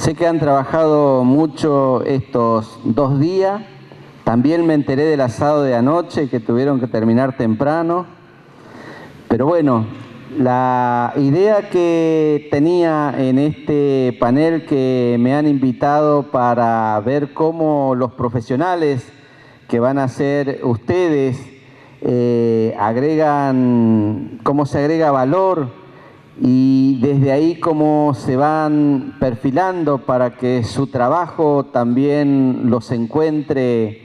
Sé que han trabajado mucho estos 2 días. También me enteré del asado de anoche, que tuvieron que terminar temprano. Pero bueno, la idea que tenía en este panel que me han invitado para ver cómo los profesionales que van a ser ustedes cómo se agrega valor y desde ahí cómo se van perfilando para que su trabajo también los encuentre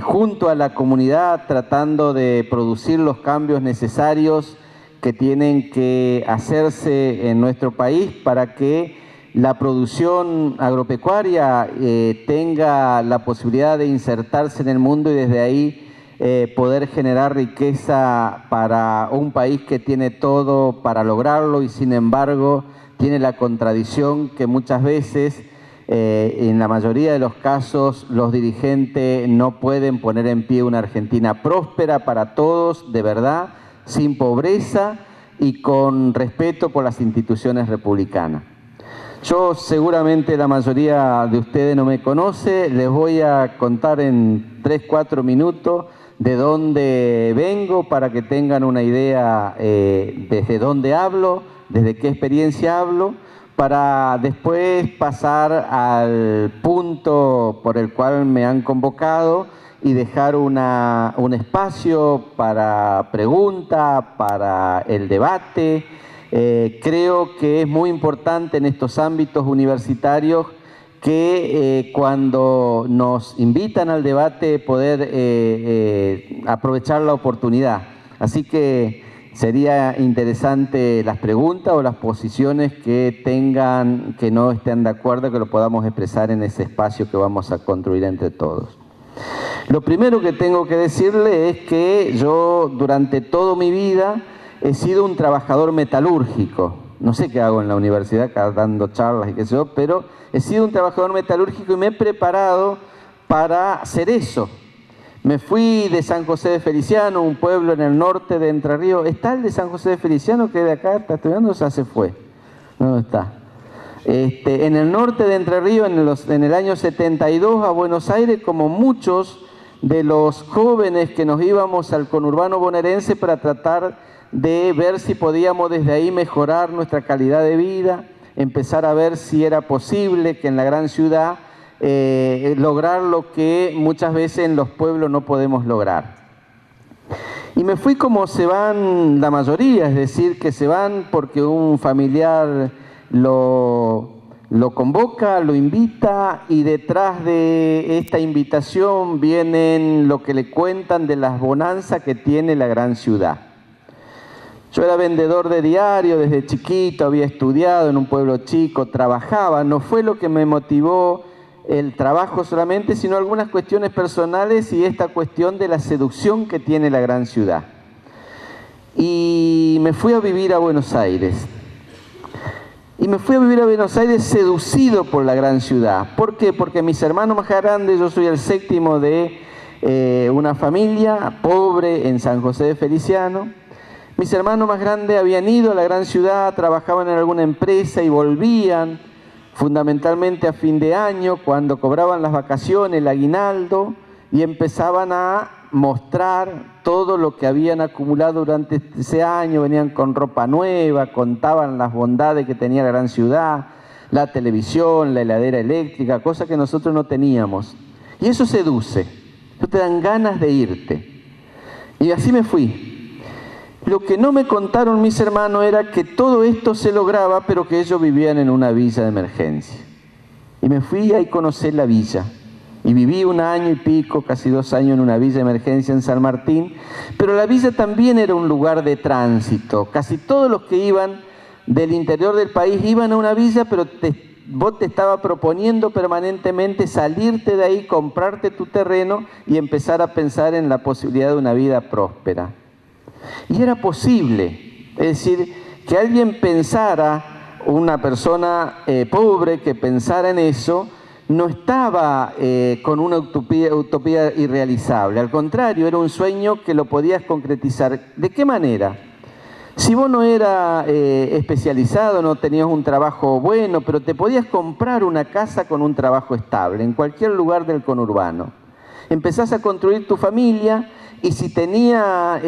junto a la comunidad, tratando de producir los cambios necesarios que tienen que hacerse en nuestro país para que la producción agropecuaria tenga la posibilidad de insertarse en el mundo y desde ahí poder generar riqueza para un país que tiene todo para lograrlo y sin embargo tiene la contradicción que muchas veces, en la mayoría de los casos, los dirigentes no pueden poner en pie una Argentina próspera para todos, de verdad, sin pobreza y con respeto por las instituciones republicanas. Yo seguramente la mayoría de ustedes no me conoce, les voy a contar en 3-4 minutos de dónde vengo para que tengan una idea desde dónde hablo, desde qué experiencia hablo, para después pasar al punto por el cual me han convocado y dejar un espacio para preguntas, para el debate. Creo que es muy importante en estos ámbitos universitarios que cuando nos invitan al debate poder aprovechar la oportunidad. Así que sería interesante las preguntas o las posiciones que tengan, que no estén de acuerdo, que lo podamos expresar en ese espacio que vamos a construir entre todos. Lo primero que tengo que decirle es que yo durante toda mi vida he sido un trabajador metalúrgico. No sé qué hago en la universidad, acá dando charlas y qué sé yo, pero he sido un trabajador metalúrgico y me he preparado para hacer eso. Me fui de San José de Feliciano, un pueblo en el norte de Entre Ríos. ¿Está el de San José de Feliciano que de acá está estudiando o ya se fue? No está. En el norte de Entre Ríos, en el año 72 a Buenos Aires, como muchos de los jóvenes que nos íbamos al conurbano bonaerense para tratar de ver si podíamos desde ahí mejorar nuestra calidad de vida, empezar a ver si era posible que en la gran ciudad lograr lo que muchas veces en los pueblos no podemos lograr. Y me fui como se van la mayoría, es decir, que se van porque un familiar lo convoca, lo invita y detrás de esta invitación vienen lo que le cuentan de las bonanzas que tiene la gran ciudad. Yo era vendedor de diario desde chiquito, había estudiado en un pueblo chico, trabajaba, no fue lo que me motivó el trabajo solamente, sino algunas cuestiones personales y esta cuestión de la seducción que tiene la gran ciudad. Y me fui a vivir a Buenos Aires. Y me fui a vivir a Buenos Aires seducido por la gran ciudad. ¿Por qué? Porque mis hermanos más grandes, yo soy el séptimo de una familia pobre en San José de Feliciano. Mis hermanos más grandes habían ido a la gran ciudad, trabajaban en alguna empresa y volvían fundamentalmente a fin de año, cuando cobraban las vacaciones, el aguinaldo, y empezaban a mostrar todo lo que habían acumulado durante ese año. Venían con ropa nueva, contaban las bondades que tenía la gran ciudad, la televisión, la heladera eléctrica, cosa que nosotros no teníamos. Y eso seduce, eso te dan ganas de irte. Y así me fui. Lo que no me contaron mis hermanos era que todo esto se lograba, pero que ellos vivían en una villa de emergencia. Y me fui a conocer la villa. Y viví 1 año y pico, casi 2 años en una villa de emergencia en San Martín. Pero la villa también era un lugar de tránsito. Casi todos los que iban del interior del país iban a una villa, pero vos te estaba proponiendo permanentemente salirte de ahí, comprarte tu terreno y empezar a pensar en la posibilidad de una vida próspera. Y era posible, es decir, que alguien pensara, una persona pobre que pensara en eso, no estaba con una utopía irrealizable. Al contrario, era un sueño que lo podías concretizar. ¿De qué manera? Si vos no eras especializado, no tenías un trabajo bueno, pero te podías comprar una casa con un trabajo estable, en cualquier lugar del conurbano. Empezás a construir tu familia y si tenía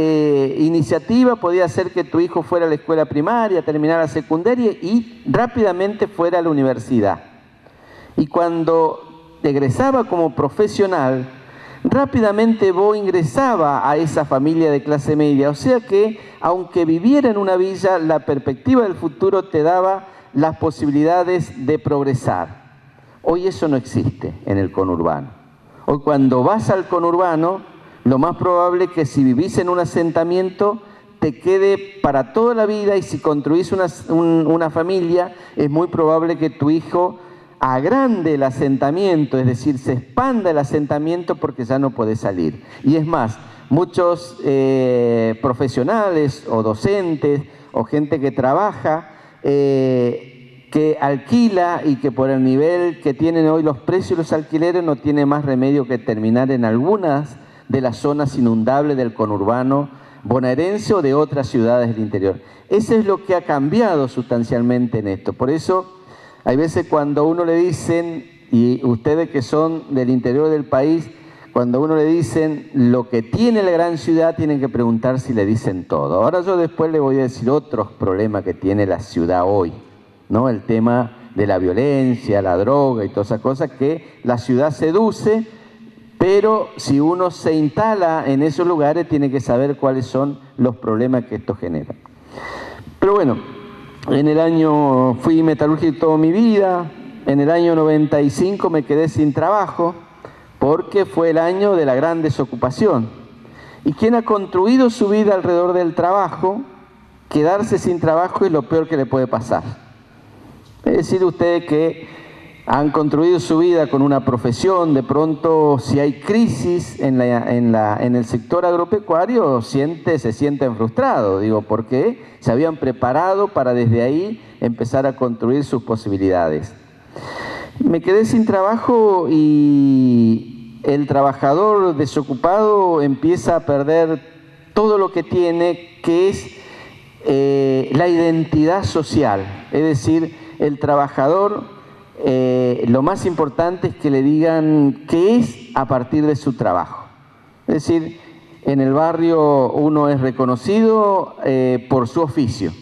iniciativa, podía hacer que tu hijo fuera a la escuela primaria, terminara la secundaria y rápidamente fuera a la universidad. Y cuando egresaba como profesional, rápidamente vos ingresaba a esa familia de clase media. O sea que, aunque viviera en una villa, la perspectiva del futuro te daba las posibilidades de progresar. Hoy eso no existe en el conurbano. Hoy cuando vas al conurbano, lo más probable es que si vivís en un asentamiento, te quede para toda la vida, y si construís una familia, es muy probable que tu hijo agrande el asentamiento, es decir, se expanda el asentamiento porque ya no podés salir. Y es más, muchos profesionales o docentes o gente que trabaja, que alquila y que por el nivel que tienen hoy los precios de los alquileres no tiene más remedio que terminar en algunas de las zonas inundables del conurbano bonaerense o de otras ciudades del interior. Eso es lo que ha cambiado sustancialmente en esto. Por eso, hay veces cuando uno le dicen, y ustedes que son del interior del país, cuando uno le dicen lo que tiene la gran ciudad, tienen que preguntar si le dicen todo. Ahora yo después le voy a decir otros problemas que tiene la ciudad hoy, ¿no? El tema de la violencia, la droga y todas esas cosas que la ciudad seduce, pero si uno se instala en esos lugares, tiene que saber cuáles son los problemas que esto genera. Pero bueno, en el año fui metalúrgico toda mi vida, en el año 95 me quedé sin trabajo porque fue el año de la gran desocupación. Y quien ha construido su vida alrededor del trabajo, quedarse sin trabajo es lo peor que le puede pasar. Es decir, ustedes que han construido su vida con una profesión, de pronto si hay crisis en el sector agropecuario, se sienten frustrados, digo, porque se habían preparado para desde ahí empezar a construir sus posibilidades. Me quedé sin trabajo y el trabajador desocupado empieza a perder todo lo que tiene, que es la identidad social. Es decir, el trabajador, lo más importante es que le digan qué es a partir de su trabajo. Es decir, en el barrio uno es reconocido por su oficio.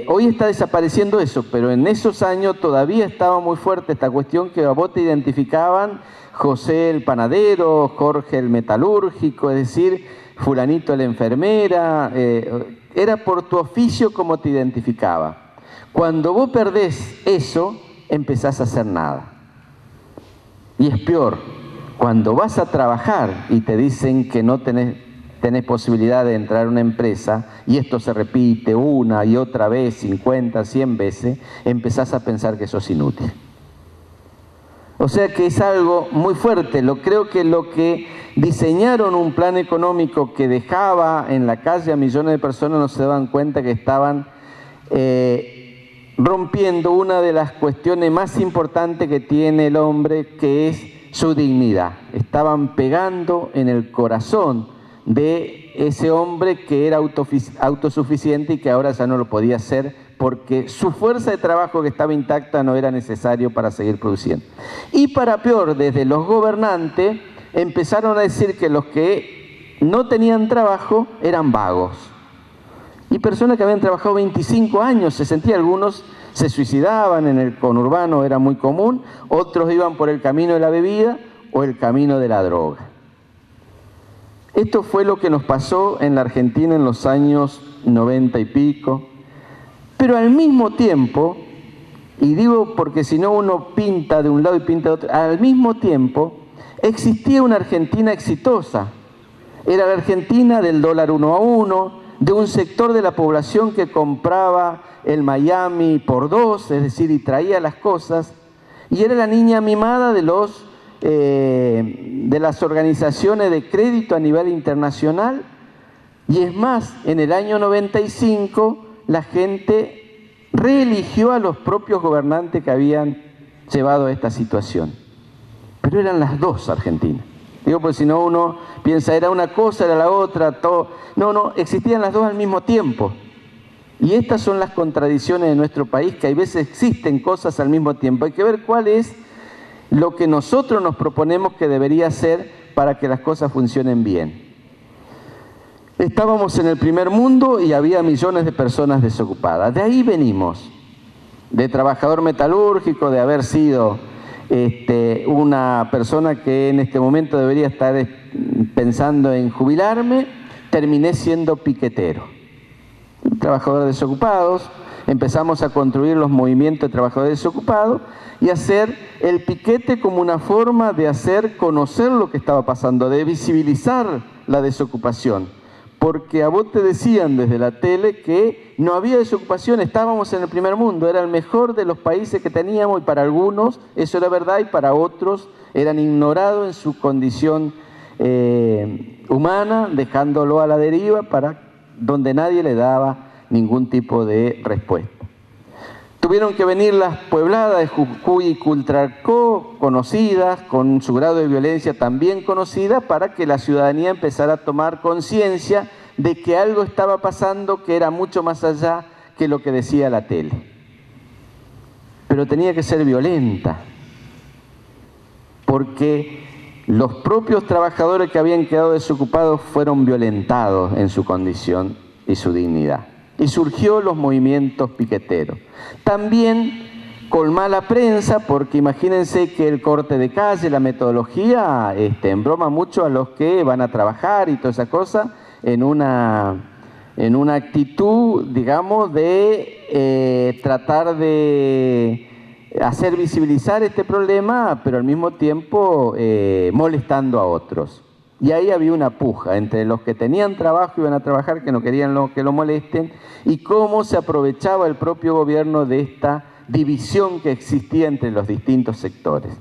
Hoy está desapareciendo eso, pero en esos años todavía estaba muy fuerte esta cuestión que a vos te identificaban José el panadero, Jorge el metalúrgico, es decir, fulanito la enfermera, era por tu oficio como te identificaba. Cuando vos perdés eso, empezás a hacer nada. Y es peor, cuando vas a trabajar y te dicen que no tenés posibilidad de entrar a una empresa, y esto se repite una y otra vez, 50, 100 veces, empezás a pensar que sos inútil. O sea que es algo muy fuerte. Creo que lo que diseñaron un plan económico que dejaba en la calle a millones de personas no se daban cuenta que estaban rompiendo una de las cuestiones más importantes que tiene el hombre, que es su dignidad. Estaban pegando en el corazón de ese hombre que era autosuficiente y que ahora ya no lo podía hacer porque su fuerza de trabajo que estaba intacta no era necesario para seguir produciendo. Y para peor, desde los gobernantes empezaron a decir que los que no tenían trabajo eran vagos. Y personas que habían trabajado 25 años, algunos se suicidaban en el conurbano, era muy común, otros iban por el camino de la bebida o el camino de la droga. Esto fue lo que nos pasó en la Argentina en los años 90 y pico, pero al mismo tiempo, y digo porque si no uno pinta de un lado y pinta de otro, al mismo tiempo existía una Argentina exitosa. Era la Argentina del dólar 1 a 1, de un sector de la población que compraba el Miami por 2, es decir, y traía las cosas, y era la niña mimada de las organizaciones de crédito a nivel internacional. Y es más, en el año 95 la gente reeligió a los propios gobernantes que habían llevado a esta situación. Pero eran las dos Argentinas. Digo, pues si no uno piensa, era una cosa, era la otra, todo. No, existían las dos al mismo tiempo. Y estas son las contradicciones de nuestro país, que a veces existen cosas al mismo tiempo. Hay que ver cuál es lo que nosotros nos proponemos que debería ser para que las cosas funcionen bien. Estábamos en el primer mundo y había millones de personas desocupadas. De ahí venimos, de trabajador metalúrgico, de haber sido una persona que en este momento debería estar pensando en jubilarme, terminé siendo piquetero. Trabajadores desocupados, empezamos a construir los movimientos de trabajadores desocupados y hacer el piquete como una forma de hacer conocer lo que estaba pasando, de visibilizar la desocupación. Porque a vos te decían desde la tele que no había desocupación, estábamos en el primer mundo, era el mejor de los países que teníamos y para algunos eso era verdad y para otros eran ignorados en su condición humana, dejándolo a la deriva para donde nadie le daba ningún tipo de respuesta. Tuvieron que venir las puebladas de Jujuy y Cultralcó, conocidas, con su grado de violencia también conocida, para que la ciudadanía empezara a tomar conciencia de que algo estaba pasando que era mucho más allá que lo que decía la tele. Pero tenía que ser violenta, porque los propios trabajadores que habían quedado desocupados fueron violentados en su condición y su dignidad. Y surgió los movimientos piqueteros. También con mala prensa, porque imagínense que el corte de calle, la metodología, embroma mucho a los que van a trabajar y toda esa cosa, en una actitud, digamos, de tratar de hacer visibilizar este problema, pero al mismo tiempo molestando a otros. Y ahí había una puja entre los que tenían trabajo y iban a trabajar, que no querían que lo molesten, y cómo se aprovechaba el propio gobierno de esta división que existía entre los distintos sectores.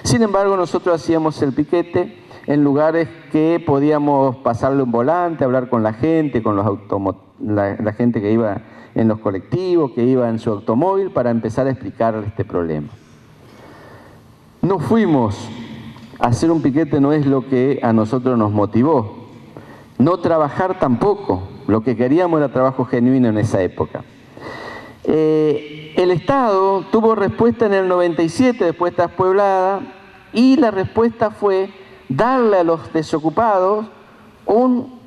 Sin embargo, nosotros hacíamos el piquete en lugares que podíamos pasarle un volante, hablar con la gente, con la gente que iba en los colectivos, que iba en su automóvil, para empezar a explicarle este problema. No fuimos... Hacer un piquete no es lo que a nosotros nos motivó. No trabajar tampoco. Lo que queríamos era trabajo genuino en esa época. El Estado tuvo respuesta en el 97, después de estas puebladas, y la respuesta fue darle a los desocupados un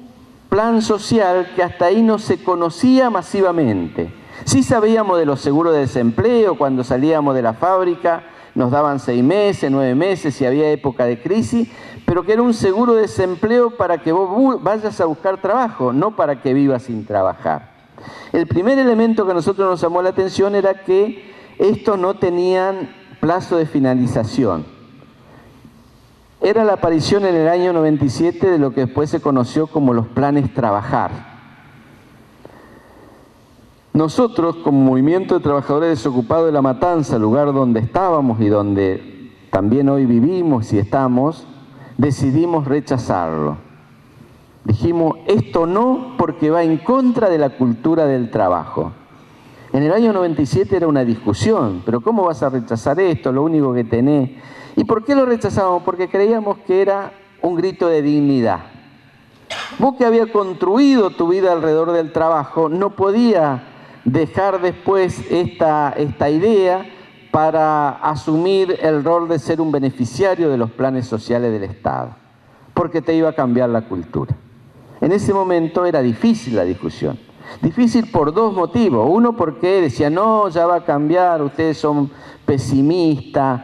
plan social que hasta ahí no se conocía masivamente. Sí sabíamos de los seguros de desempleo cuando salíamos de la fábrica, nos daban 6 meses, 9 meses si había época de crisis, pero que era un seguro de desempleo para que vos vayas a buscar trabajo, no para que vivas sin trabajar. El primer elemento que a nosotros nos llamó la atención era que estos no tenían plazo de finalización. Era la aparición en el año 97 de lo que después se conoció como los planes Trabajar. Nosotros, como Movimiento de Trabajadores Desocupados de La Matanza, lugar donde estábamos y donde también hoy vivimos y estamos, decidimos rechazarlo. Dijimos, esto no, porque va en contra de la cultura del trabajo. En el año 97 era una discusión, pero ¿cómo vas a rechazar esto? Lo único que tenés. ¿Y por qué lo rechazábamos? Porque creíamos que era un grito de dignidad. Vos que habías construido tu vida alrededor del trabajo, no podías dejar después esta idea para asumir el rol de ser un beneficiario de los planes sociales del Estado, porque te iba a cambiar la cultura. En ese momento era difícil la discusión. Difícil por 2 motivos. Uno, porque decía, no, ya va a cambiar, ustedes son pesimistas,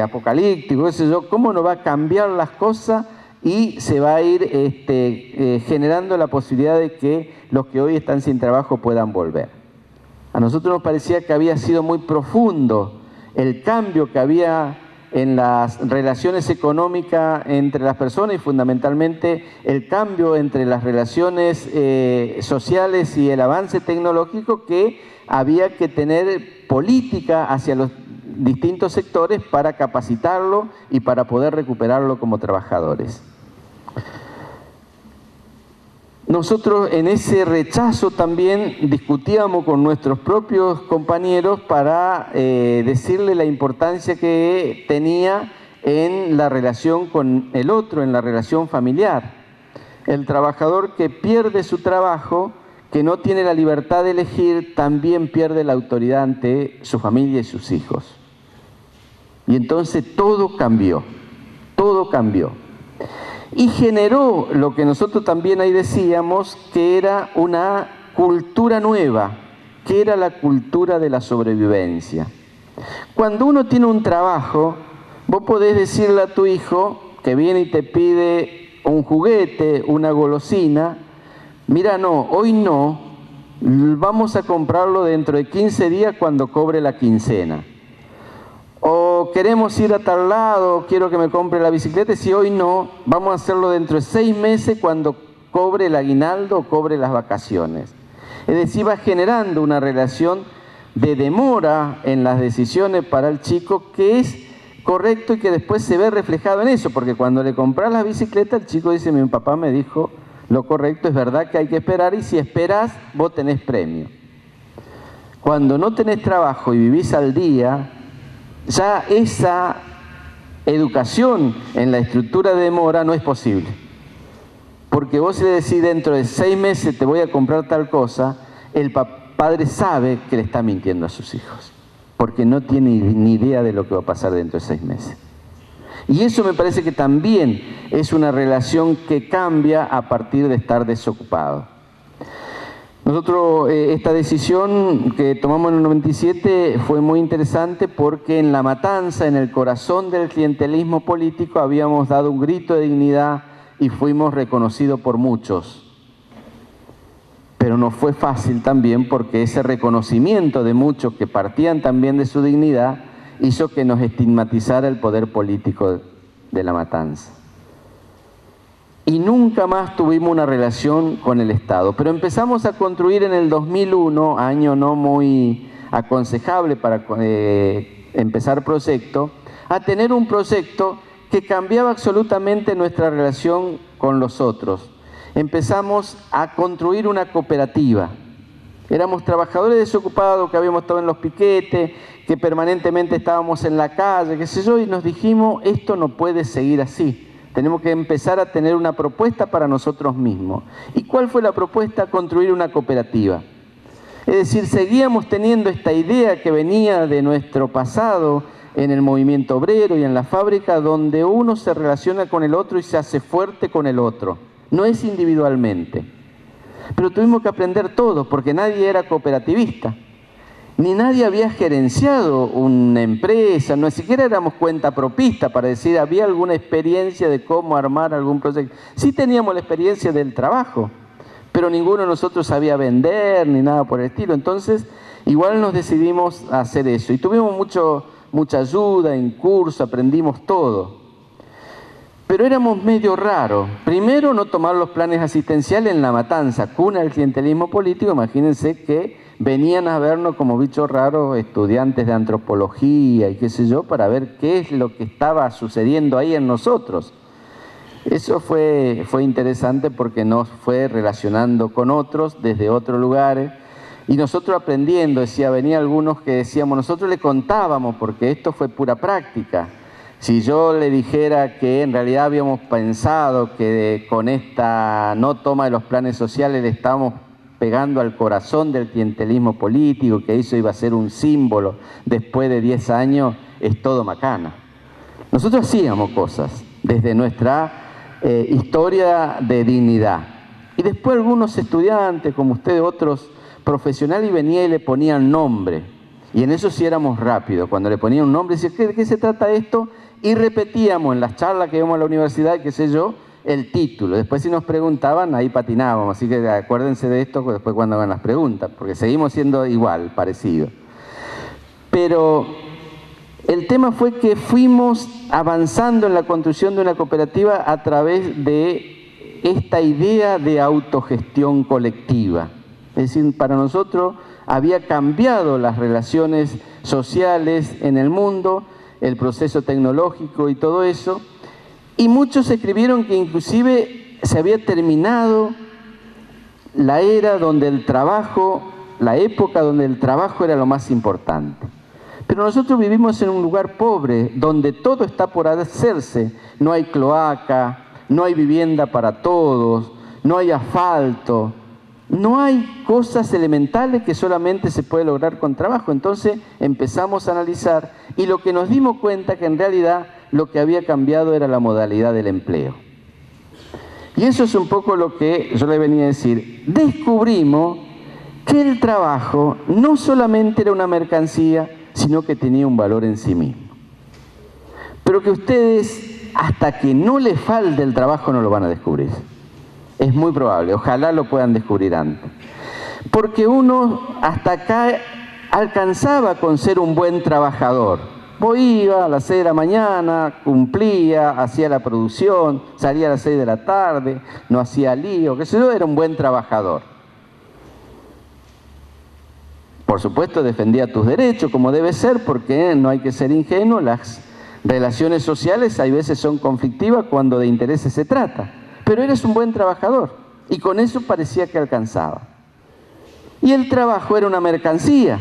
apocalípticos, qué sé yo, ¿cómo no va a cambiar las cosas? Y se va a ir generando la posibilidad de que los que hoy están sin trabajo puedan volver. A nosotros nos parecía que había sido muy profundo el cambio que había en las relaciones económicas entre las personas y fundamentalmente el cambio entre las relaciones sociales y el avance tecnológico, que había que tener política hacia los distintos sectores para capacitarlo y para poder recuperarlo como trabajadores. Nosotros en ese rechazo también discutíamos con nuestros propios compañeros para decirle la importancia que tenía en la relación con el otro, en la relación familiar. El trabajador que pierde su trabajo que no tiene la libertad de elegir, también pierde la autoridad ante su familia y sus hijos. Y entonces todo cambió, todo cambió. Y generó lo que nosotros también ahí decíamos, que era una cultura nueva, que era la cultura de la sobrevivencia. Cuando uno tiene un trabajo, vos podés decirle a tu hijo que viene y te pide un juguete, una golosina, mira, no, hoy no, vamos a comprarlo dentro de 15 días cuando cobre la quincena. O queremos ir a tal lado, quiero que me compre la bicicleta, si hoy no, vamos a hacerlo dentro de 6 meses cuando cobre el aguinaldo o cobre las vacaciones. Es decir, va generando una relación de demora en las decisiones para el chico que es correcto y que después se ve reflejado en eso, porque cuando le compras la bicicleta el chico dice, mi papá me dijo lo correcto, es verdad que hay que esperar y si esperás vos tenés premio. Cuando no tenés trabajo y vivís al día, ya esa educación en la estructura de demora no es posible. Porque vos le decís dentro de 6 meses te voy a comprar tal cosa, el padre sabe que le está mintiendo a sus hijos, porque no tiene ni idea de lo que va a pasar dentro de 6 meses. Y eso me parece que también es una relación que cambia a partir de estar desocupado. Nosotros, esta decisión que tomamos en el 97 fue muy interesante porque en La Matanza, en el corazón del clientelismo político, habíamos dado un grito de dignidad y fuimos reconocidos por muchos. Pero no fue fácil también porque ese reconocimiento de muchos que partían también de su dignidad hizo que nos estigmatizara el poder político de La Matanza. Y nunca más tuvimos una relación con el Estado. Pero empezamos a construir en el 2001, año no muy aconsejable para empezar proyecto, a tener un proyecto que cambiaba absolutamente nuestra relación con los otros. Empezamos a construir una cooperativa. Éramos trabajadores desocupados que habíamos estado en los piquetes, que permanentemente estábamos en la calle, qué sé yo, y nos dijimos, esto no puede seguir así. Tenemos que empezar a tener una propuesta para nosotros mismos. ¿Y cuál fue la propuesta? Construir una cooperativa. Es decir, seguíamos teniendo esta idea que venía de nuestro pasado en el movimiento obrero y en la fábrica, donde uno se relaciona con el otro y se hace fuerte con el otro. No es individualmente. Pero tuvimos que aprender todo, porque nadie era cooperativista. Ni nadie había gerenciado una empresa, no siquiera éramos cuentapropistas para decir, había alguna experiencia de cómo armar algún proyecto. Sí teníamos la experiencia del trabajo, pero ninguno de nosotros sabía vender ni nada por el estilo. Entonces, igual nos decidimos a hacer eso. Y tuvimos mucha ayuda en curso, aprendimos todo. Pero éramos medio raros. Primero, no tomar los planes asistenciales en La Matanza, cuna del clientelismo político. Imagínense que venían a vernos como bichos raros estudiantes de antropología y qué sé yo, para ver qué es lo que estaba sucediendo ahí en nosotros. Eso fue interesante porque nos fue relacionando con otros desde otros lugares y nosotros aprendiendo. Venía algunos que decíamos, nosotros le contábamos porque esto fue pura práctica. Si yo le dijera que en realidad habíamos pensado que con esta no toma de los planes sociales le estábamos pegando al corazón del clientelismo político, que eso iba a ser un símbolo después de 10 años, es todo macana. Nosotros hacíamos cosas desde nuestra historia de dignidad. Y después algunos estudiantes, como ustedes, otros profesionales, y venían y le ponían nombre. Y en eso sí éramos rápidos. Cuando le ponían un nombre, decían, ¿de qué se trata esto? Y repetíamos en las charlas que íbamos a la universidad, qué sé yo, el título. Después si nos preguntaban, ahí patinábamos. Así que acuérdense de esto después cuando hagan las preguntas, porque seguimos siendo igual, parecido. Pero el tema fue que fuimos avanzando en la construcción de una cooperativa a través de esta idea de autogestión colectiva. Es decir, para nosotros había cambiado las relaciones sociales en el mundo, el proceso tecnológico y todo eso. Y muchos escribieron que inclusive se había terminado la era donde el trabajo, la época donde el trabajo era lo más importante. Pero nosotros vivimos en un lugar pobre, donde todo está por hacerse. No hay cloaca, no hay vivienda para todos, no hay asfalto. No hay cosas elementales que solamente se puede lograr con trabajo. Entonces empezamos a analizar y lo que nos dimos cuenta que en realidad lo que había cambiado era la modalidad del empleo. Y eso es un poco lo que yo le venía a decir. Descubrimos que el trabajo no solamente era una mercancía, sino que tenía un valor en sí mismo. Pero que ustedes, hasta que no les falte el trabajo, no lo van a descubrir. Es muy probable, ojalá lo puedan descubrir antes. Porque uno hasta acá alcanzaba con ser un buen trabajador. Vos iba a las 6 de la mañana, cumplía, hacía la producción, salía a las 6 de la tarde, no hacía lío, qué sé yo, era un buen trabajador. Por supuesto defendía tus derechos como debe ser, porque no hay que ser ingenuo, las relaciones sociales hay veces son conflictivas cuando de intereses se trata. Pero eres un buen trabajador y con eso parecía que alcanzaba. Y el trabajo era una mercancía.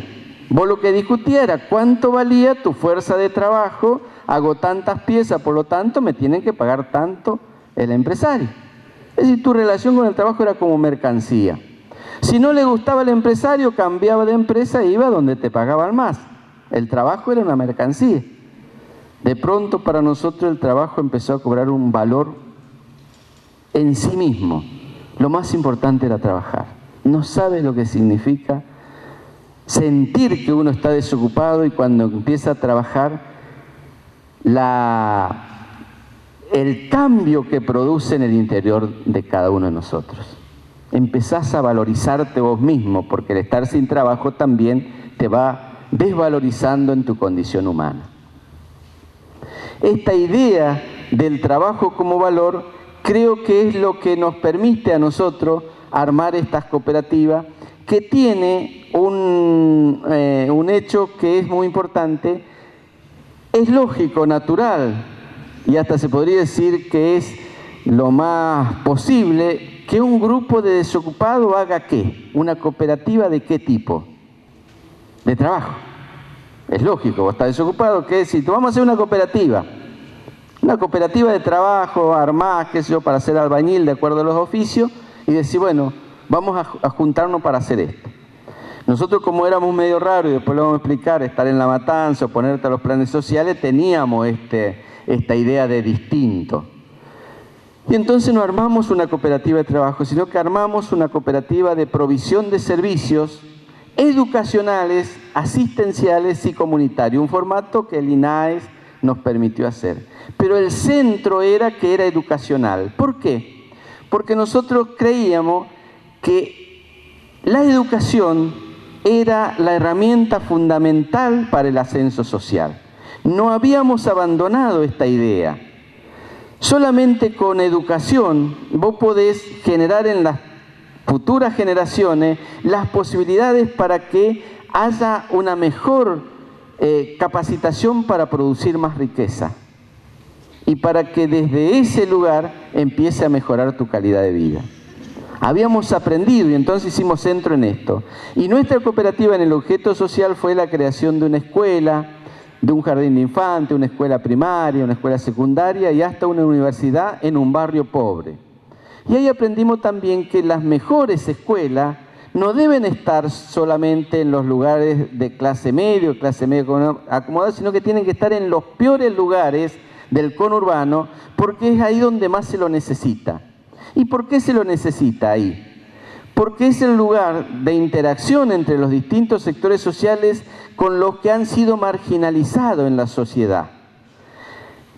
Vos lo que discutías era cuánto valía tu fuerza de trabajo, hago tantas piezas, por lo tanto me tienen que pagar tanto el empresario. Es decir, tu relación con el trabajo era como mercancía. Si no le gustaba al empresario, cambiaba de empresa e iba donde te pagaban más. El trabajo era una mercancía. De pronto para nosotros el trabajo empezó a cobrar un valor en sí mismo. Lo más importante era trabajar. No sabe lo que significa sentir que uno está desocupado y cuando empieza a trabajar el cambio que produce en el interior de cada uno de nosotros. Empezás a valorizarte vos mismo, porque el estar sin trabajo también te va desvalorizando en tu condición humana. Esta idea del trabajo como valor creo que es lo que nos permite a nosotros armar estas cooperativas, que tiene un hecho que es muy importante. Es lógico, natural, y hasta se podría decir que es lo más posible que un grupo de desocupados haga ¿qué? ¿Una cooperativa de qué tipo? De trabajo. Es lógico, vos estás desocupado, ¿qué decís? Vamos a hacer una cooperativa. Una cooperativa de trabajo, armás, qué sé yo, para ser albañil de acuerdo a los oficios y decir, bueno, vamos a juntarnos para hacer esto. Nosotros, como éramos medio raros, y después lo vamos a explicar, estar en la matanza, ponerte a los planes sociales, teníamos esta idea de distinto. Y entonces no armamos una cooperativa de trabajo, sino que armamos una cooperativa de provisión de servicios educacionales, asistenciales y comunitarios, un formato que el INAES nos permitió hacer. Pero el centro era que era educacional. ¿Por qué? Porque nosotros creíamos que la educación era la herramienta fundamental para el ascenso social. No habíamos abandonado esta idea. Solamente con educación vos podés generar en las futuras generaciones las posibilidades para que haya una mejor capacitación para producir más riqueza y para que desde ese lugar empiece a mejorar tu calidad de vida. Habíamos aprendido y entonces hicimos centro en esto. Y nuestra cooperativa en el objeto social fue la creación de una escuela, de un jardín de infantes, una escuela primaria, una escuela secundaria y hasta una universidad en un barrio pobre. Y ahí aprendimos también que las mejores escuelas no deben estar solamente en los lugares de clase media acomodada, sino que tienen que estar en los peores lugares del conurbano, porque es ahí donde más se lo necesita. ¿Y por qué se lo necesita ahí? Porque es el lugar de interacción entre los distintos sectores sociales con los que han sido marginalizados en la sociedad.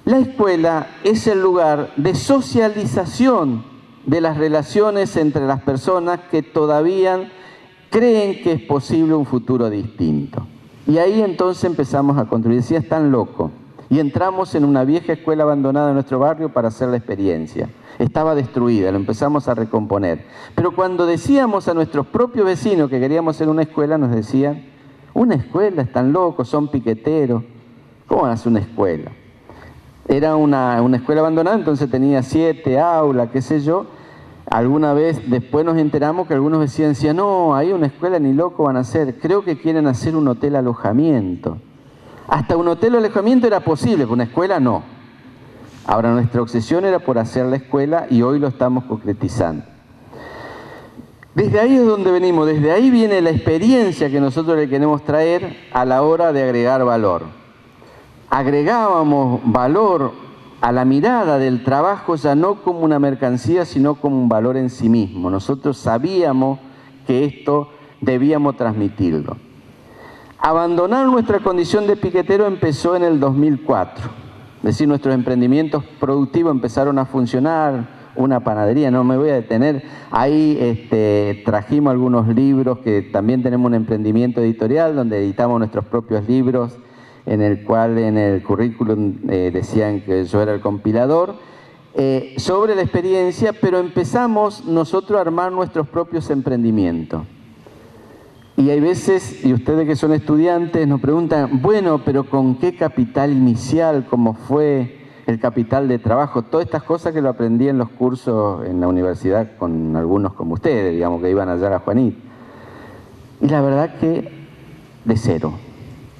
La escuela es el lugar de socialización de las relaciones entre las personas que todavía creen que es posible un futuro distinto. Y ahí entonces empezamos a construir, decía, están locos. Y entramos en una vieja escuela abandonada en nuestro barrio para hacer la experiencia. Estaba destruida, lo empezamos a recomponer. Pero cuando decíamos a nuestros propios vecinos que queríamos hacer una escuela, nos decían, una escuela, están locos, son piqueteros. ¿Cómo van a hacer una escuela? Era una escuela abandonada, entonces tenía 7 aulas, qué sé yo. Alguna vez después nos enteramos que algunos vecinos decían, no, ahí una escuela ni loco van a hacer. Creo que quieren hacer un hotel alojamiento. Hasta un hotel alojamiento era posible, pero una escuela no. Ahora nuestra obsesión era por hacer la escuela y hoy lo estamos concretizando. Desde ahí es donde venimos, desde ahí viene la experiencia que nosotros le queremos traer a la hora de agregar valor. Agregábamos valor a la mirada del trabajo ya no como una mercancía, sino como un valor en sí mismo. Nosotros sabíamos que esto debíamos transmitirlo. Abandonar nuestra condición de piquetero empezó en el 2004. Es decir, nuestros emprendimientos productivos empezaron a funcionar, una panadería, no me voy a detener. Ahí trajimos algunos libros, que también tenemos un emprendimiento editorial donde editamos nuestros propios libros, en el cual en el currículum decían que yo era el compilador, sobre la experiencia, pero empezamos nosotros a armar nuestros propios emprendimientos. Y hay veces, y ustedes que son estudiantes nos preguntan, bueno, pero ¿con qué capital inicial? ¿Cómo fue el capital de trabajo? Todas estas cosas que lo aprendí en los cursos en la universidad con algunos como ustedes, digamos, que iban allá a la Juanita. Y la verdad que de cero.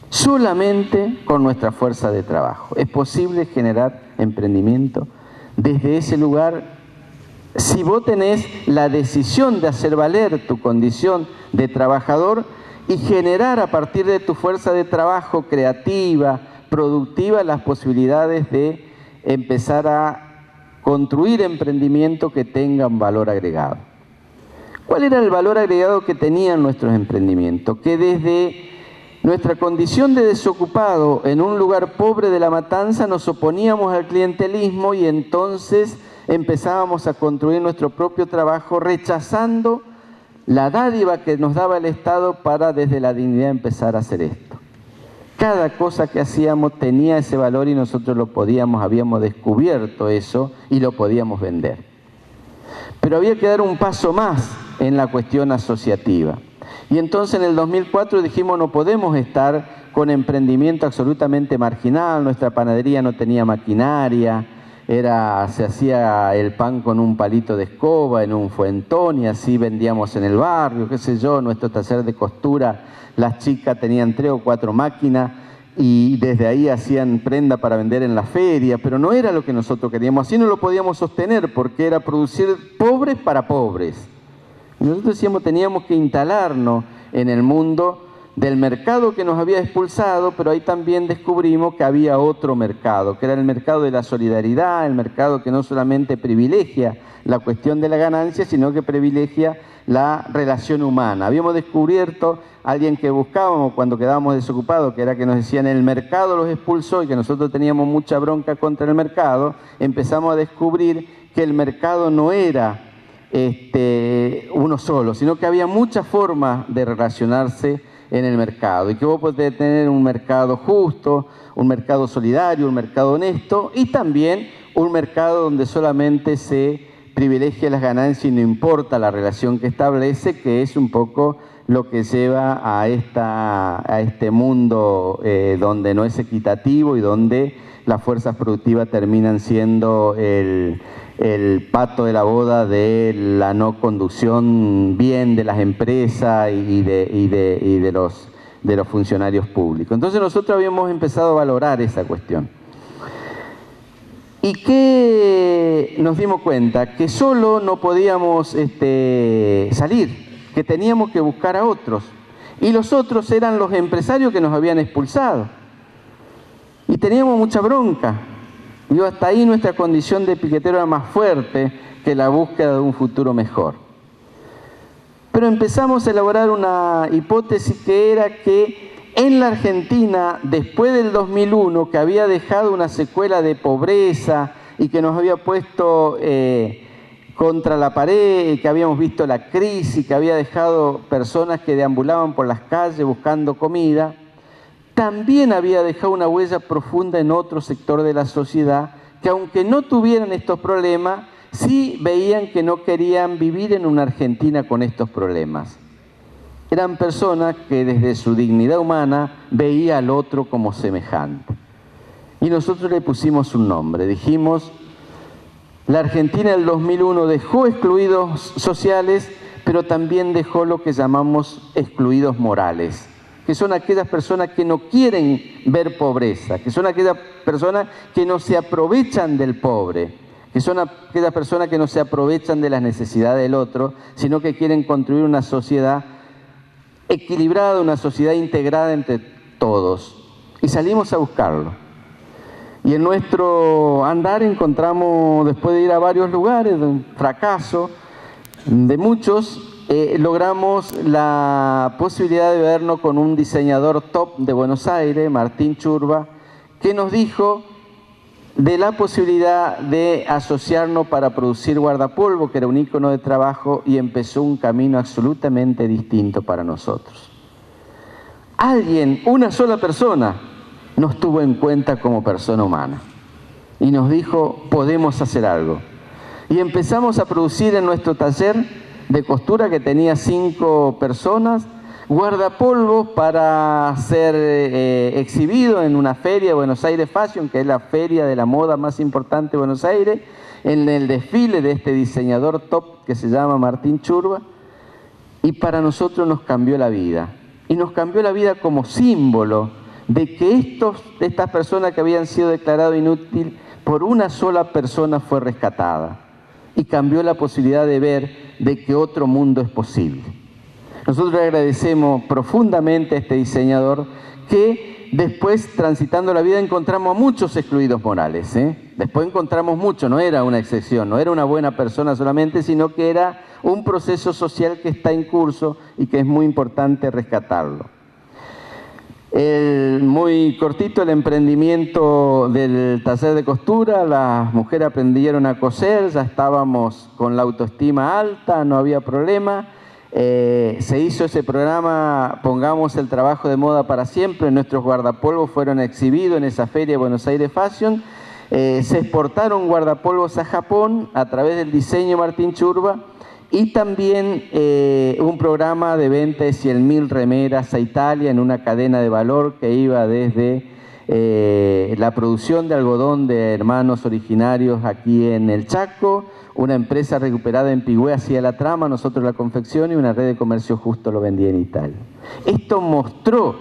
Solamente con nuestra fuerza de trabajo. Es posible generar emprendimiento desde ese lugar si vos tenés la decisión de hacer valer tu condición de trabajador y generar a partir de tu fuerza de trabajo creativa, productiva, las posibilidades de empezar a construir emprendimientos que tengan valor agregado. ¿Cuál era el valor agregado que tenían nuestros emprendimientos? Que desde nuestra condición de desocupado en un lugar pobre de La Matanza nos oponíamos al clientelismo y entonces empezábamos a construir nuestro propio trabajo rechazando la dádiva que nos daba el Estado para desde la dignidad empezar a hacer esto. Cada cosa que hacíamos tenía ese valor y nosotros lo podíamos, habíamos descubierto eso y lo podíamos vender. Pero había que dar un paso más en la cuestión asociativa. Y entonces en el 2004 dijimos no podemos estar con emprendimiento absolutamente marginal, nuestra panadería no tenía maquinaria, se hacía el pan con un palito de escoba en un fuentón y así vendíamos en el barrio, qué sé yo, nuestro taller de costura, las chicas tenían 3 o 4 máquinas y desde ahí hacían prenda para vender en la feria, pero no era lo que nosotros queríamos, así no lo podíamos sostener porque era producir pobres para pobres. Y nosotros decíamos teníamos que instalarnos en el mundo del mercado que nos había expulsado, pero ahí también descubrimos que había otro mercado, que era el mercado de la solidaridad, el mercado que no solamente privilegia la cuestión de la ganancia, sino que privilegia la relación humana. Habíamos descubierto a alguien que buscábamos cuando quedábamos desocupados, que era que nos decían el mercado los expulsó y que nosotros teníamos mucha bronca contra el mercado. Empezamos a descubrir que el mercado no era uno solo, sino que había muchas formas de relacionarse en el mercado y que vos podés tener un mercado justo, un mercado solidario, un mercado honesto y también un mercado donde solamente se privilegia las ganancias y no importa la relación que establece, que es un poco lo que lleva a este mundo donde no es equitativo y donde las fuerzas productivas terminan siendo el pato de la boda de la no conducción bien de las empresas y de los funcionarios públicos. Entonces nosotros habíamos empezado a valorar esa cuestión. ¿Y qué nos dimos cuenta? Que solo no podíamos salir, que teníamos que buscar a otros. Y los otros eran los empresarios que nos habían expulsado. Y teníamos mucha bronca. Digo, hasta ahí nuestra condición de piquetero era más fuerte que la búsqueda de un futuro mejor. Pero empezamos a elaborar una hipótesis que era que en la Argentina, después del 2001, que había dejado una secuela de pobreza y que nos había puesto contra la pared, que habíamos visto la crisis, que había dejado personas que deambulaban por las calles buscando comida, también había dejado una huella profunda en otro sector de la sociedad que aunque no tuvieran estos problemas, sí veían que no querían vivir en una Argentina con estos problemas. Eran personas que desde su dignidad humana veía al otro como semejante. Y nosotros le pusimos un nombre, dijimos, la Argentina del 2001 dejó excluidos sociales, pero también dejó lo que llamamos excluidos morales, que son aquellas personas que no quieren ver pobreza, que son aquellas personas que no se aprovechan del pobre, que son aquellas personas que no se aprovechan de las necesidades del otro, sino que quieren construir una sociedad equilibrada, una sociedad integrada entre todos. Y salimos a buscarlo. Y en nuestro andar encontramos, después de ir a varios lugares, de un fracaso de muchos, logramos la posibilidad de vernos con un diseñador top de Buenos Aires, Martín Churba, que nos dijo de la posibilidad de asociarnos para producir guardapolvo, que era un ícono de trabajo, y empezó un camino absolutamente distinto para nosotros. Alguien, una sola persona, nos tuvo en cuenta como persona humana y nos dijo, podemos hacer algo. Y empezamos a producir en nuestro taller de costura, que tenía 5 personas, guardapolvos para ser exhibido en una feria, Buenos Aires Fashion, que es la feria de la moda más importante de Buenos Aires, en el desfile de este diseñador top que se llama Martín Churba, y para nosotros nos cambió la vida. Y nos cambió la vida como símbolo de que estas personas que habían sido declaradas inútiles, por una sola persona fue rescatada. Y cambió la posibilidad de ver de que otro mundo es posible. Nosotros le agradecemos profundamente a este diseñador que después, transitando la vida, encontramos a muchos excluidos morales. Después encontramos muchos, no era una excepción, no era una buena persona solamente, sino que era un proceso social que está en curso y que es muy importante rescatarlo. Muy cortito el emprendimiento del taller de costura, las mujeres aprendieron a coser, ya estábamos con la autoestima alta, no había problema. Se hizo ese programa, Pongamos el trabajo de moda para siempre, nuestros guardapolvos fueron exhibidos en esa feria de Buenos Aires Fashion. Se exportaron guardapolvos a Japón a través del diseño Martín Churba, y también un programa de venta de 100.000 remeras a Italia en una cadena de valor que iba desde la producción de algodón de hermanos originarios aquí en el Chaco, una empresa recuperada en Pigüé hacía la trama, nosotros la confección, y una red de comercio justo lo vendía en Italia. Esto mostró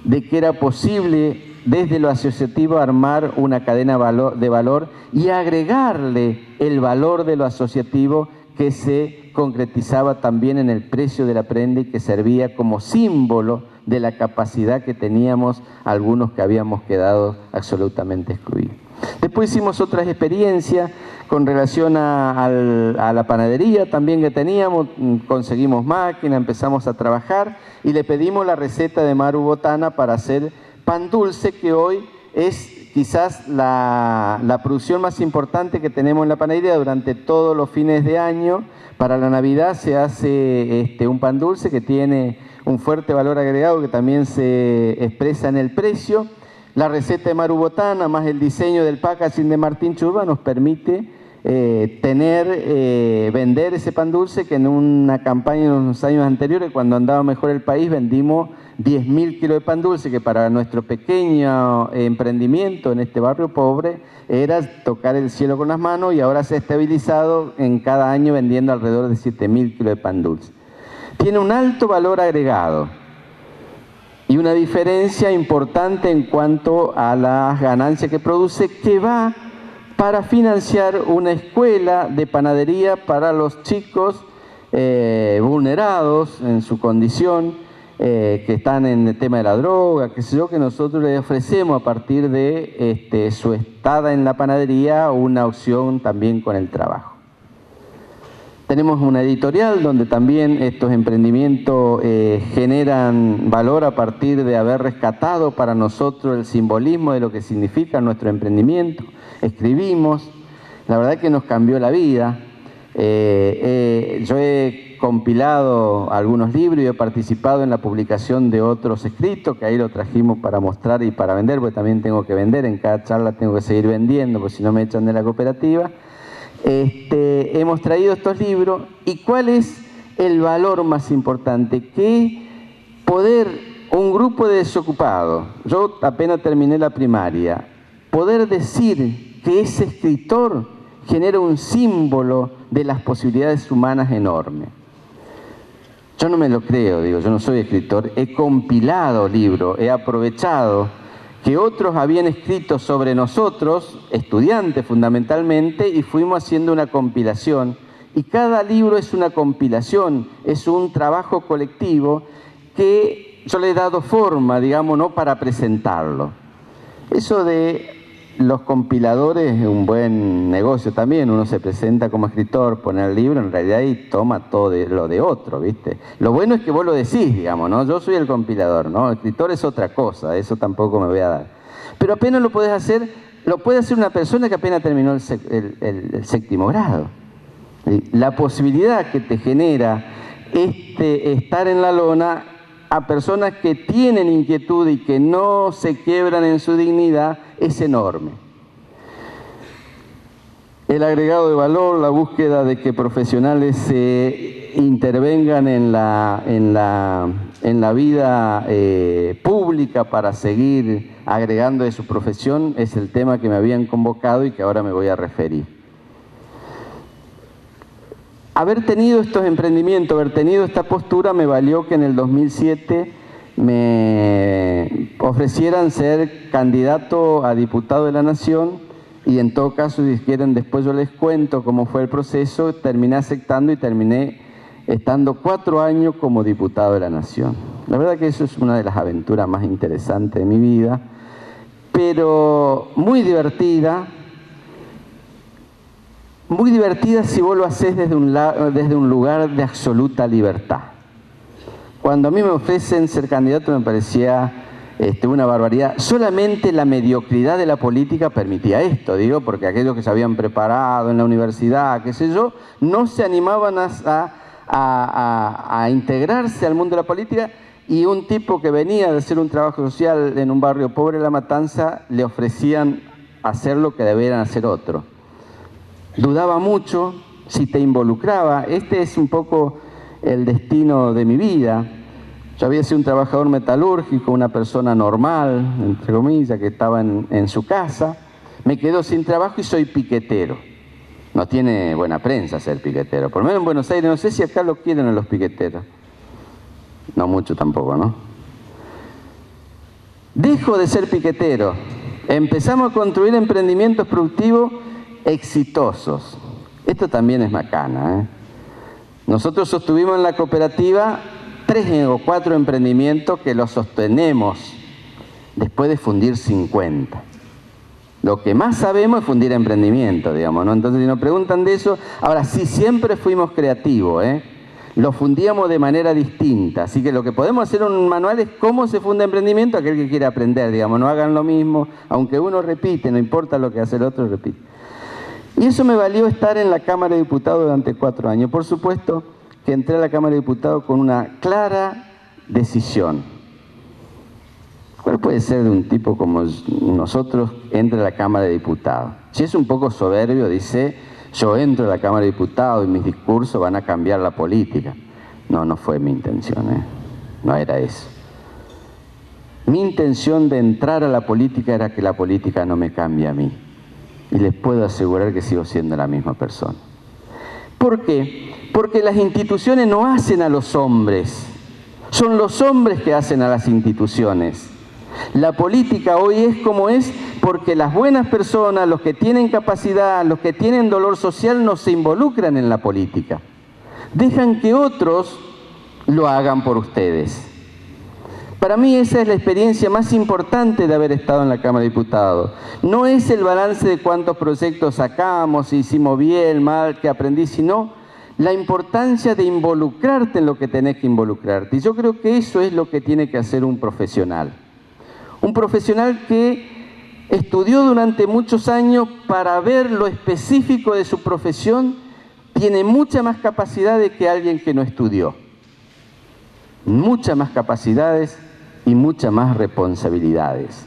de que era posible desde lo asociativo armar una cadena de valor y agregarle el valor de lo asociativo, que se concretizaba también en el precio de la prenda y que servía como símbolo de la capacidad que teníamos algunos que habíamos quedado absolutamente excluidos. Después hicimos otras experiencias con relación a la panadería también que teníamos, conseguimos máquina, empezamos a trabajar y le pedimos la receta de Maru Botana para hacer pan dulce, que hoy es quizás la producción más importante que tenemos en la panadería durante todos los fines de año. Para la Navidad se hace un pan dulce que tiene un fuerte valor agregado que también se expresa en el precio. La receta de Maru Botana más el diseño del packaging de Martín Churba nos permite vender ese pan dulce, que en una campaña en los años anteriores, cuando andaba mejor el país, vendimos 10.000 kilos de pan dulce, que para nuestro pequeño emprendimiento en este barrio pobre era tocar el cielo con las manos, y ahora se ha estabilizado en cada año vendiendo alrededor de 7.000 kilos de pan dulce. Tiene un alto valor agregado y una diferencia importante en cuanto a las ganancias que produce, que va para financiar una escuela de panadería para los chicos vulnerados en su condición, que están en el tema de la droga, qué sé yo, que nosotros les ofrecemos a partir de su estada en la panadería una opción también con el trabajo. Tenemos una editorial donde también estos emprendimientos generan valor a partir de haber rescatado para nosotros el simbolismo de lo que significa nuestro emprendimiento. Escribimos, la verdad que nos cambió la vida. Yo he compilado algunos libros y he participado en la publicación de otros escritos, que ahí lo trajimos para mostrar y para vender, porque también tengo que vender, en cada charla tengo que seguir vendiendo, porque si no me echan de la cooperativa. Hemos traído estos libros, y ¿cuál es el valor más importante? Que poder, un grupo de desocupados, yo apenas terminé la primaria, poder decir que ese escritor genera un símbolo de las posibilidades humanas enorme. Yo no me lo creo, digo, yo no soy escritor, he compilado libros, he aprovechado que otros habían escrito sobre nosotros, estudiantes fundamentalmente, y fuimos haciendo una compilación. Y cada libro es una compilación, es un trabajo colectivo que yo le he dado forma, digamos, ¿no?, para presentarlo. Eso de los compiladores es un buen negocio también. Uno se presenta como escritor, pone el libro en realidad y toma todo lo de otro, ¿viste? Lo bueno es que vos lo decís, digamos, ¿no? Yo soy el compilador, ¿no? El escritor es otra cosa, eso tampoco me voy a dar. Pero apenas lo podés hacer, lo puede hacer una persona que apenas terminó el séptimo grado. La posibilidad que te genera estar en la lona a personas que tienen inquietud y que no se quiebran en su dignidad es enorme. El agregado de valor, la búsqueda de que profesionales se intervengan en la vida pública para seguir agregando de su profesión es el tema que me habían convocado y que ahora me voy a referir. Haber tenido estos emprendimientos, haber tenido esta postura, me valió que en el 2007 me ofrecieran ser candidato a diputado de la Nación y en todo caso, si quieren, después yo les cuento cómo fue el proceso, terminé aceptando y terminé estando 4 años como diputado de la Nación. La verdad que eso es una de las aventuras más interesantes de mi vida, pero muy divertida si vos lo hacés desde un lugar de absoluta libertad. Cuando a mí me ofrecen ser candidato me parecía una barbaridad. Solamente la mediocridad de la política permitía esto, digo, porque aquellos que se habían preparado en la universidad, qué sé yo, no se animaban a integrarse al mundo de la política, y un tipo que venía de hacer un trabajo social en un barrio pobre de La Matanza le ofrecían hacer lo que debieran hacer otros. Dudaba mucho si te involucraba. Este es un poco el destino de mi vida. Yo había sido un trabajador metalúrgico, una persona normal, entre comillas, que estaba en su casa. Me quedo sin trabajo y soy piquetero. No tiene buena prensa ser piquetero. Por lo menos en Buenos Aires, no sé si acá lo quieren a los piqueteros. No mucho tampoco, ¿no? Dejo de ser piquetero. Empezamos a construir emprendimientos productivos exitosos. Esto también es macana, ¿eh? Nosotros sostuvimos en la cooperativa 3 o 4 emprendimientos que los sostenemos después de fundir 50. Lo que más sabemos es fundir emprendimiento, digamos, ¿no? Entonces, si nos preguntan de eso, ahora sí, siempre fuimos creativos, ¿eh? Lo fundíamos de manera distinta. Así que lo que podemos hacer en un manual es cómo se funda emprendimiento, aquel que quiere aprender, digamos, no hagan lo mismo, aunque uno repite, no importa lo que hace el otro, repite. Y eso me valió estar en la Cámara de Diputados durante 4 años. Por supuesto que entré a la Cámara de Diputados con una clara decisión. ¿Cuál puede ser de un tipo como nosotros entre a la Cámara de Diputados? Si es un poco soberbio, dice, yo entro a la Cámara de Diputados y mis discursos van a cambiar la política. No, no fue mi intención, ¿eh? No era eso. Mi intención de entrar a la política era que la política no me cambie a mí. Y les puedo asegurar que sigo siendo la misma persona. ¿Por qué? Porque las instituciones no hacen a los hombres. Son los hombres que hacen a las instituciones. La política hoy es como es porque las buenas personas, los que tienen capacidad, los que tienen dolor social, no se involucran en la política. Dejan que otros lo hagan por ustedes. Para mí esa es la experiencia más importante de haber estado en la Cámara de Diputados. No es el balance de cuántos proyectos sacamos, si hicimos bien, mal, qué aprendí, sino la importancia de involucrarte en lo que tenés que involucrarte. Y yo creo que eso es lo que tiene que hacer un profesional. Un profesional que estudió durante muchos años para ver lo específico de su profesión, tiene mucha más capacidad que alguien que no estudió. Muchas más capacidades y muchas más responsabilidades.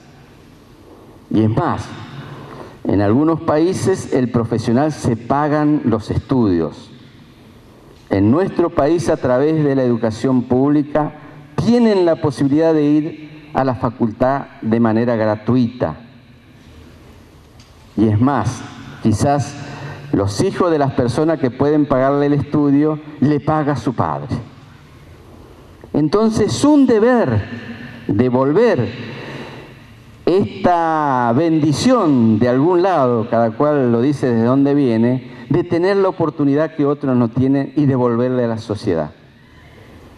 Y es más, en algunos países el profesional se pagan los estudios. En nuestro país, a través de la educación pública, tienen la posibilidad de ir a la facultad de manera gratuita. Y es más, quizás los hijos de las personas que pueden pagarle el estudio, le paga a su padre. Entonces, un deber devolver esta bendición de algún lado, cada cual lo dice desde dónde viene, de tener la oportunidad que otros no tienen y devolverle a la sociedad.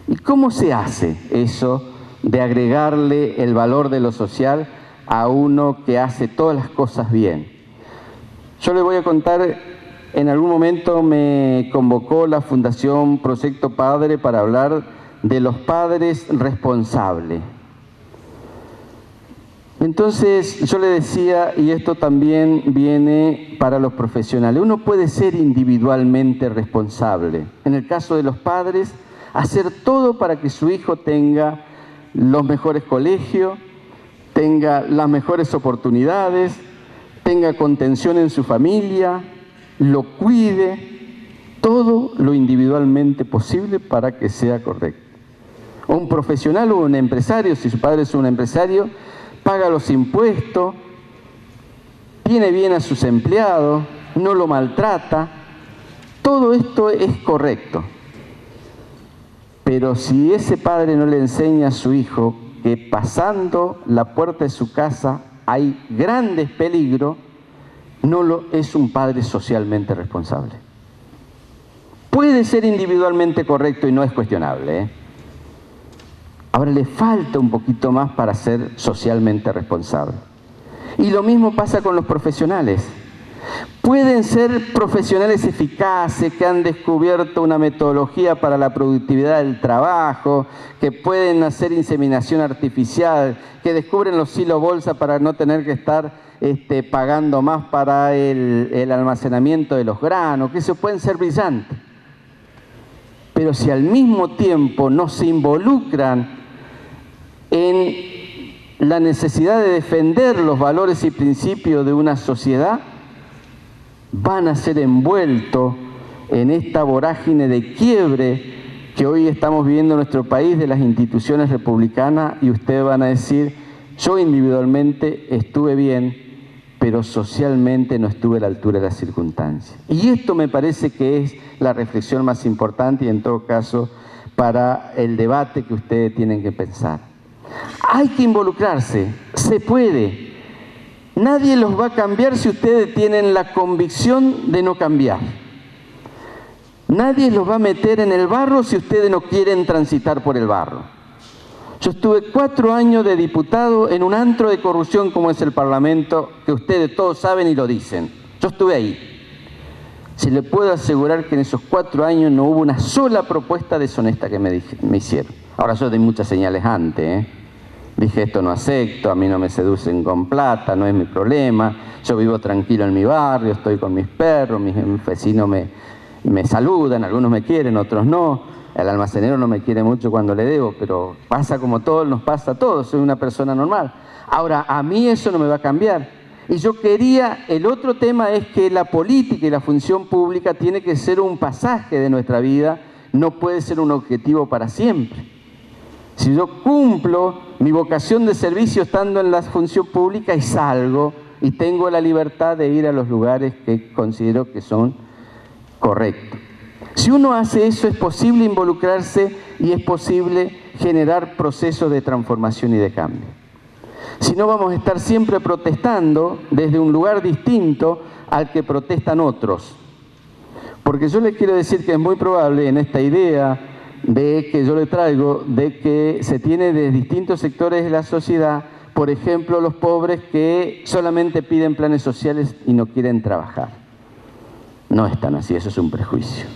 ¿Y cómo se hace eso de agregarle el valor de lo social a uno que hace todas las cosas bien? Yo le voy a contar, en algún momento me convocó la Fundación Proyecto Padre para hablar de los padres responsables. Entonces yo le decía, y esto también viene para los profesionales, uno puede ser individualmente responsable. En el caso de los padres, hacer todo para que su hijo tenga los mejores colegios, tenga las mejores oportunidades, tenga contención en su familia, lo cuide, todo lo individualmente posible para que sea correcto. O un profesional o un empresario, si su padre es un empresario, paga los impuestos, tiene bien a sus empleados, no lo maltrata, todo esto es correcto. Pero si ese padre no le enseña a su hijo que pasando la puerta de su casa hay grandes peligros, es un padre socialmente responsable. Puede ser individualmente correcto y no es cuestionable, Ahora le falta un poquito más para ser socialmente responsable. Y lo mismo pasa con los profesionales. Pueden ser profesionales eficaces que han descubierto una metodología para la productividad del trabajo, que pueden hacer inseminación artificial, que descubren los silos bolsa para no tener que estar pagando más para el almacenamiento de los granos, que eso pueden ser brillantes. Pero si al mismo tiempo no se involucran en la necesidad de defender los valores y principios de una sociedad, van a ser envueltos en esta vorágine de quiebre que hoy estamos viviendo en nuestro país de las instituciones republicanas, y ustedes van a decir, yo individualmente estuve bien, pero socialmente no estuve a la altura de las circunstancias. Y esto me parece que es la reflexión más importante y en todo caso para el debate que ustedes tienen que pensar. Hay que involucrarse, se puede. Nadie los va a cambiar si ustedes tienen la convicción de no cambiar. Nadie los va a meter en el barro si ustedes no quieren transitar por el barro. Yo estuve 4 años de diputado en un antro de corrupción como es el Parlamento, que ustedes todos saben y lo dicen. Yo estuve ahí. Se le puedo asegurar que en esos 4 años no hubo una sola propuesta deshonesta que me hicieron. Ahora yo di muchas señales antes, Dije, esto no acepto, a mí no me seducen con plata, no es mi problema. Yo vivo tranquilo en mi barrio, estoy con mis perros, mis vecinos me saludan, algunos me quieren, otros no. El almacenero no me quiere mucho cuando le debo, pero pasa como todo, nos pasa a todos, soy una persona normal. Ahora, a mí eso no me va a cambiar. Y yo quería, el otro tema es que la política y la función pública tiene que ser un pasaje de nuestra vida, no puede ser un objetivo para siempre. Si yo cumplo mi vocación de servicio estando en la función pública y salgo y tengo la libertad de ir a los lugares que considero que son correctos. Si uno hace eso, es posible involucrarse y es posible generar procesos de transformación y de cambio. Si no, vamos a estar siempre protestando desde un lugar distinto al que protestan otros. Porque yo les quiero decir que es muy probable en esta idea de que yo le traigo, de que se tiene de distintos sectores de la sociedad, por ejemplo, los pobres que solamente piden planes sociales y no quieren trabajar. No es tan así, eso es un prejuicio.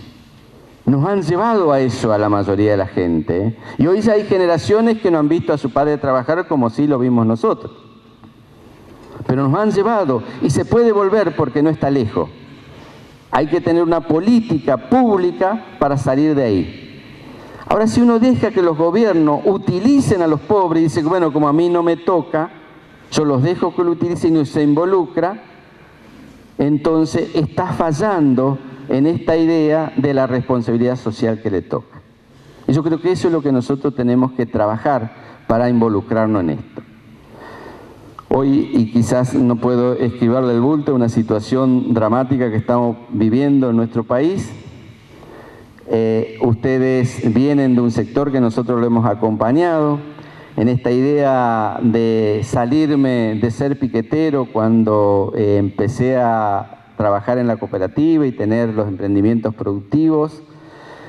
Nos han llevado a eso a la mayoría de la gente, Y hoy ya hay generaciones que no han visto a su padre trabajar como sí lo vimos nosotros. Pero nos han llevado y se puede volver porque no está lejos. Hay que tener una política pública para salir de ahí. Ahora, si uno deja que los gobiernos utilicen a los pobres y dice, bueno, como a mí no me toca, yo los dejo que lo utilicen y se involucra, entonces está fallando en esta idea de la responsabilidad social que le toca. Y yo creo que eso es lo que nosotros tenemos que trabajar para involucrarnos en esto. Hoy, y quizás no puedo esquivarle el bulto, una situación dramática que estamos viviendo en nuestro país. Ustedes vienen de un sector que nosotros lo hemos acompañado, en esta idea de salirme de ser piquetero cuando empecé a trabajar en la cooperativa y tener los emprendimientos productivos,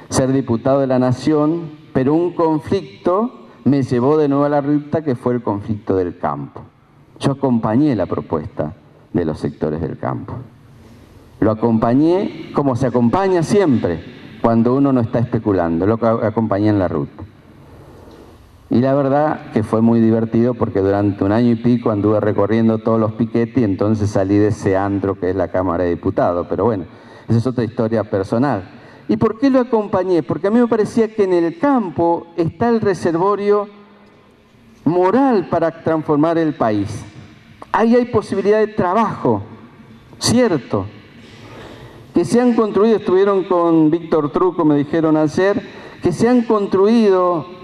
ser diputado de la Nación, pero un conflicto me llevó de nuevo a la ruta, que fue el conflicto del campo. Yo acompañé la propuesta de los sectores del campo. Lo acompañé como se acompaña siempre cuando uno no está especulando, lo acompañé en la ruta. Y la verdad que fue muy divertido porque durante 1 año y pico anduve recorriendo todos los piquetes y entonces salí de ese antro que es la Cámara de Diputados. Pero bueno, esa es otra historia personal. ¿Y por qué lo acompañé? Porque a mí me parecía que en el campo está el reservorio moral para transformar el país. Ahí hay posibilidad de trabajo, cierto, que se han construido, estuvieron con Víctor Truco, me dijeron ayer, que se han construido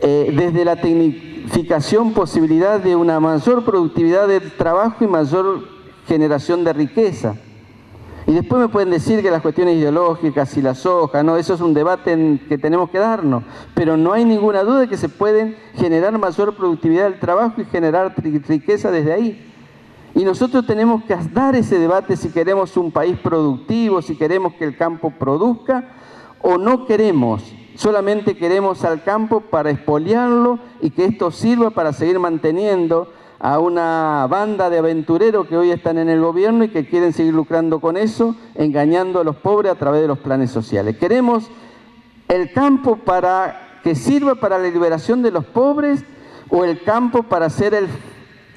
desde la tecnificación posibilidad de una mayor productividad del trabajo y mayor generación de riqueza. Y después me pueden decir que las cuestiones ideológicas y la soja, no, eso es un debate que tenemos que darnos, pero no hay ninguna duda de que se pueden generar mayor productividad del trabajo y generar riqueza desde ahí. Y nosotros tenemos que dar ese debate si queremos un país productivo, si queremos que el campo produzca o no queremos. Solamente queremos al campo para expoliarlo y que esto sirva para seguir manteniendo a una banda de aventureros que hoy están en el gobierno y que quieren seguir lucrando con eso, engañando a los pobres a través de los planes sociales. Queremos el campo para que sirva para la liberación de los pobres o el campo para ser el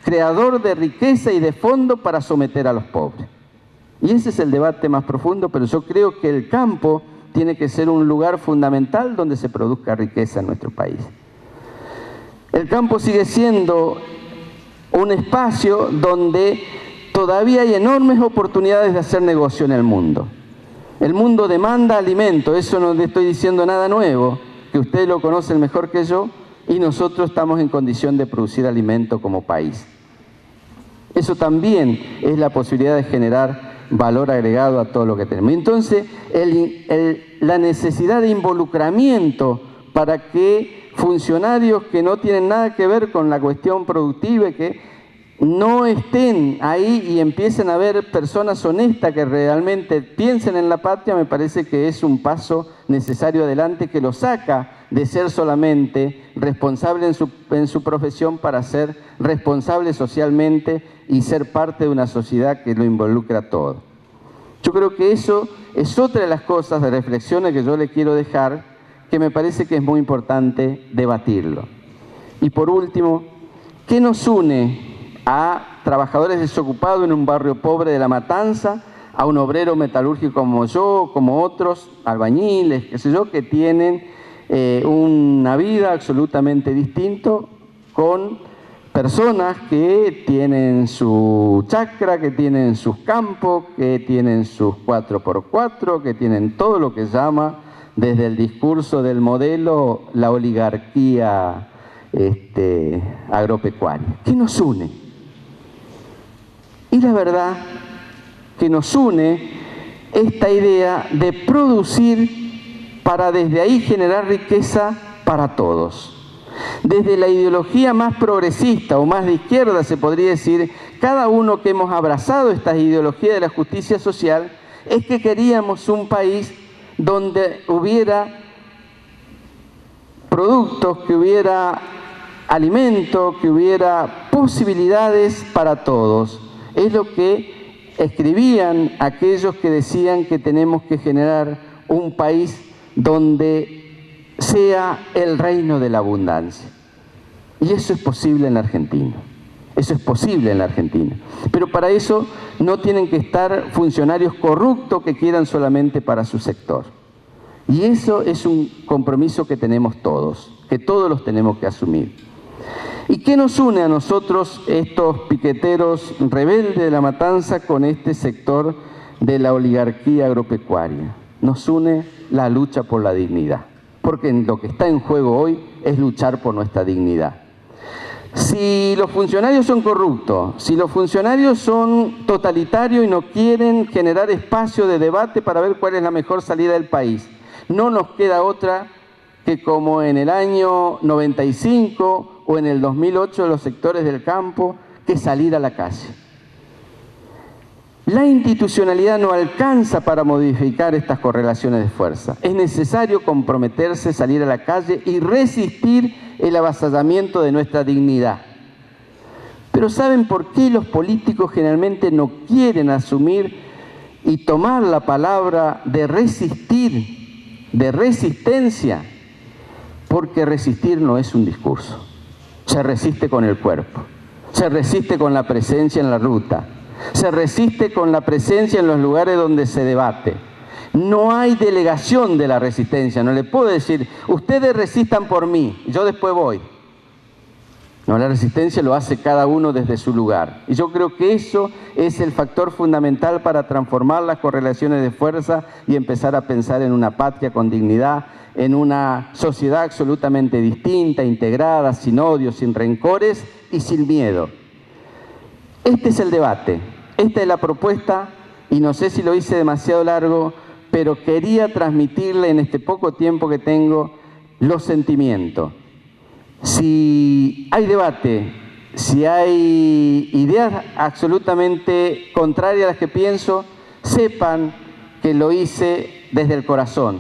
creador de riqueza y de fondo para someter a los pobres. Y ese es el debate más profundo, pero yo creo que el campo tiene que ser un lugar fundamental donde se produzca riqueza en nuestro país. El campo sigue siendo un espacio donde todavía hay enormes oportunidades de hacer negocio en el mundo. El mundo demanda alimento, eso no le estoy diciendo nada nuevo, que ustedes lo conocen mejor que yo, y nosotros estamos en condición de producir alimento como país. Eso también es la posibilidad de generar valor agregado a todo lo que tenemos. Entonces, la necesidad de involucramiento para que funcionarios que no tienen nada que ver con la cuestión productiva y que no estén ahí y empiecen a ver personas honestas que realmente piensen en la patria, me parece que es un paso necesario adelante que lo saca de ser solamente responsable en su profesión para ser responsable socialmente y ser parte de una sociedad que lo involucra todo. Yo creo que eso es otra de las cosas, de reflexiones que yo le quiero dejar, que me parece que es muy importante debatirlo. Y por último, ¿qué nos une a trabajadores desocupados en un barrio pobre de La Matanza, a un obrero metalúrgico como yo, como otros, albañiles, qué sé yo, que tienen una vida absolutamente distinta con personas que tienen su chacra, que tienen sus campos, que tienen sus 4x4, que tienen todo lo que llama desde el discurso del modelo la oligarquía agropecuaria? ¿Qué nos une? Y la verdad que nos une esta idea de producir para desde ahí generar riqueza para todos. Desde la ideología más progresista o más de izquierda se podría decir, cada uno que hemos abrazado esta ideología de la justicia social, es que queríamos un país donde hubiera productos, que hubiera alimento, que hubiera posibilidades para todos. Es lo que escribían aquellos que decían que tenemos que generar un país donde sea el reino de la abundancia. Y eso es posible en la Argentina. Eso es posible en la Argentina. Pero para eso no tienen que estar funcionarios corruptos que quieran solamente para su sector. Y eso es un compromiso que tenemos todos, que todos los tenemos que asumir. ¿Y qué nos une a nosotros, estos piqueteros rebeldes de La Matanza, con este sector de la oligarquía agropecuaria? Nos une la lucha por la dignidad, porque lo que está en juego hoy es luchar por nuestra dignidad. Si los funcionarios son corruptos, si los funcionarios son totalitarios y no quieren generar espacio de debate para ver cuál es la mejor salida del país, no nos queda otra que, como en el año 95 o en el 2008 los sectores del campo, que salir a la calle. La institucionalidad no alcanza para modificar estas correlaciones de fuerza. Es necesario comprometerse, salir a la calle y resistir el avasallamiento de nuestra dignidad. Pero ¿saben por qué los políticos generalmente no quieren asumir y tomar la palabra de resistir, de resistencia? Porque resistir no es un discurso. Se resiste con el cuerpo, se resiste con la presencia en la ruta, se resiste con la presencia en los lugares donde se debate. No hay delegación de la resistencia. No le puedo decir, ustedes resistan por mí, yo después voy. No, la resistencia lo hace cada uno desde su lugar. Y yo creo que eso es el factor fundamental para transformar las correlaciones de fuerza y empezar a pensar en una patria con dignidad, en una sociedad absolutamente distinta, integrada, sin odio, sin rencores y sin miedo. Este es el debate, esta es la propuesta, y no sé si lo hice demasiado largo, pero quería transmitirle en este poco tiempo que tengo los sentimientos. Si hay debate, si hay ideas absolutamente contrarias a las que pienso, sepan que lo hice desde el corazón,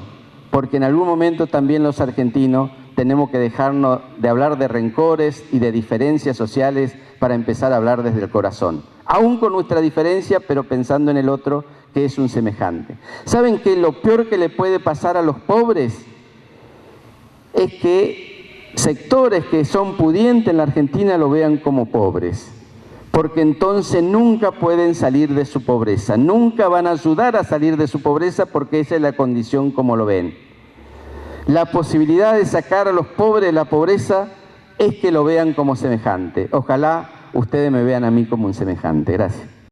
porque en algún momento también los argentinos tenemos que dejarnos de hablar de rencores y de diferencias sociales para empezar a hablar desde el corazón. Aún con nuestra diferencia, pero pensando en el otro, que es un semejante. ¿Saben que lo peor que le puede pasar a los pobres es que sectores que son pudientes en la Argentina lo vean como pobres? Porque entonces nunca pueden salir de su pobreza, nunca van a ayudar a salir de su pobreza porque esa es la condición como lo ven. La posibilidad de sacar a los pobres de la pobreza es que lo vean como semejante. Ojalá ustedes me vean a mí como un semejante. Gracias.